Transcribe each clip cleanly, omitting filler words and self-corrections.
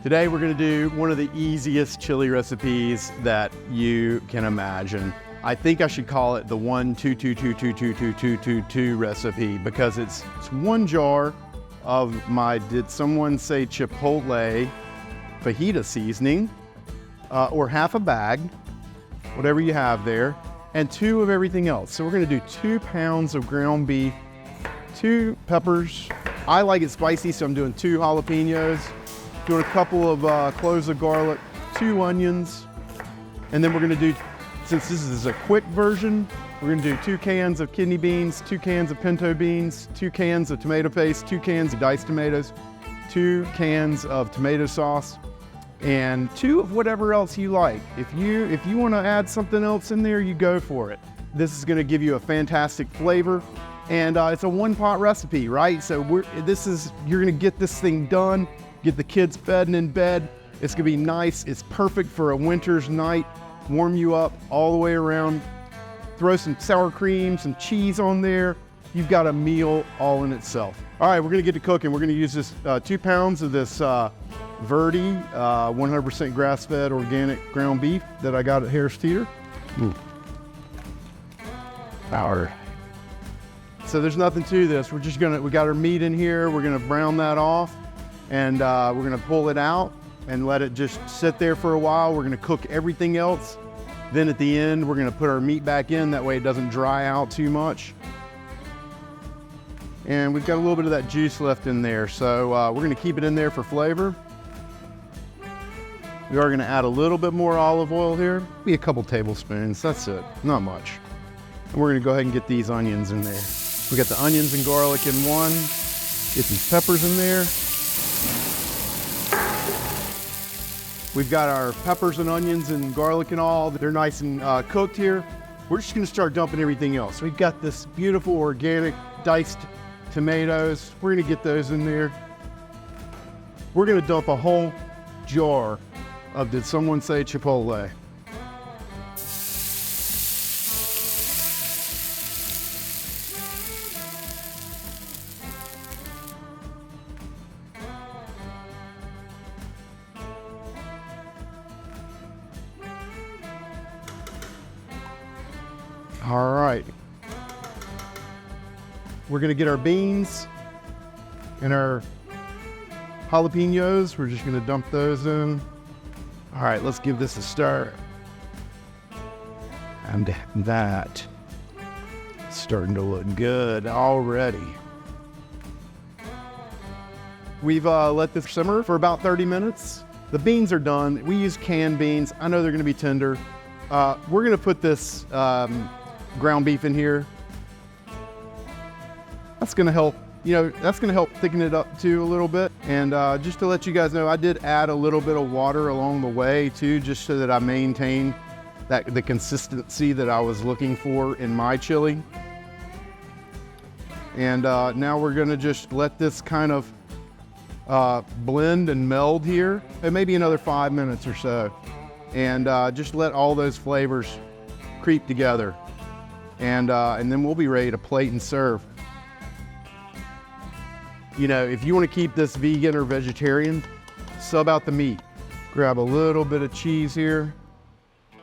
Today we're gonna do one of the easiest chili recipes that you can imagine. I think I should call it the 1-2-2-2-2-2-2-2-2-2 recipe because it's one jar of my, did someone say Chipotle fajita seasoning, or half a bag, whatever you have there, and 2 of everything else. So we're gonna do 2 pounds of ground beef, 2 peppers. I like it spicy, so I'm doing 2 jalapenos. Doing a couple of cloves of garlic, 2 onions, and then we're gonna do, since this is a quick version, we're gonna do 2 cans of kidney beans, 2 cans of pinto beans, 2 cans of tomato paste, 2 cans of diced tomatoes, 2 cans of tomato sauce, and 2 of whatever else you like. If you wanna add something else in there, you go for it. This is gonna give you a fantastic flavor, and it's a one-pot recipe, right? So you're gonna get this thing done, get the kids fed and in bed. It's gonna be nice. It's perfect for a winter's night. Warm you up all the way around. Throw some sour cream, some cheese on there. You've got a meal all in itself. All right, we're gonna get to cooking. We're gonna use this 2 pounds of this hearty 100% grass-fed organic ground beef that I got at Harris Teeter. Power. So there's nothing to this. We got our meat in here. We're gonna brown that off. And we're gonna pull it out and let it just sit there for a while. We're gonna cook everything else. Then at the end, we're gonna put our meat back in. That way it doesn't dry out too much. And we've got a little bit of that juice left in there. So we're gonna keep it in there for flavor. We are gonna add a little bit more olive oil here. Maybe a couple tablespoons, that's it, not much. And we're gonna go ahead and get these onions in there. We got the onions and garlic in one. Get these peppers in there. We've got our peppers and onions and garlic and all. They're nice and cooked here. We're just gonna start dumping everything else. We've got this beautiful organic diced tomatoes. We're gonna get those in there. We're gonna dump a whole jar of, did someone say Chipotle? All right. We're gonna get our beans and our jalapenos. We're just gonna dump those in. All right, let's give this a stir. And that is starting to look good already. We've let this simmer for about 30 minutes. The beans are done. We use canned beans. I know they're gonna be tender. We're gonna put this ground beef in here. That's gonna help, that's gonna help thicken it up too a little bit. And just to let you guys know, I did add a little bit of water along the way too, just so that I maintain the consistency that I was looking for in my chili. And now we're gonna just let this kind of blend and meld here, and maybe another 5 minutes or so. And just let all those flavors creep together. And then we'll be ready to plate and serve. If you want to keep this vegan or vegetarian, sub out the meat. Grab a little bit of cheese here,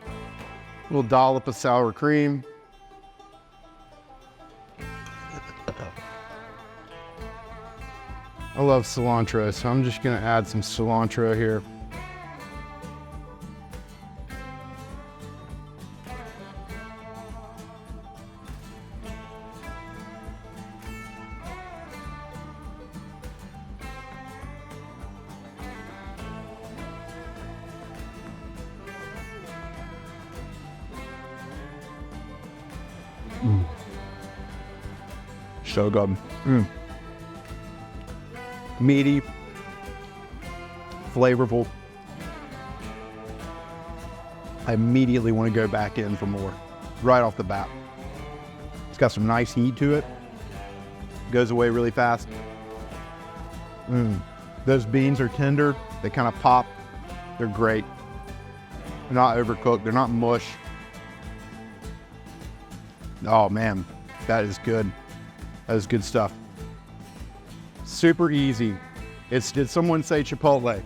a little dollop of sour cream. I love cilantro, so I'm just gonna add some cilantro here. So good. Meaty, flavorful. I immediately want to go back in for more, right off the bat. It's got some nice heat to it. Goes away really fast. Those beans are tender. They kind of pop. They're great. They're not overcooked. They're not mush. Oh man, that is good. That is good stuff. Super easy. Did someone say Chipotle?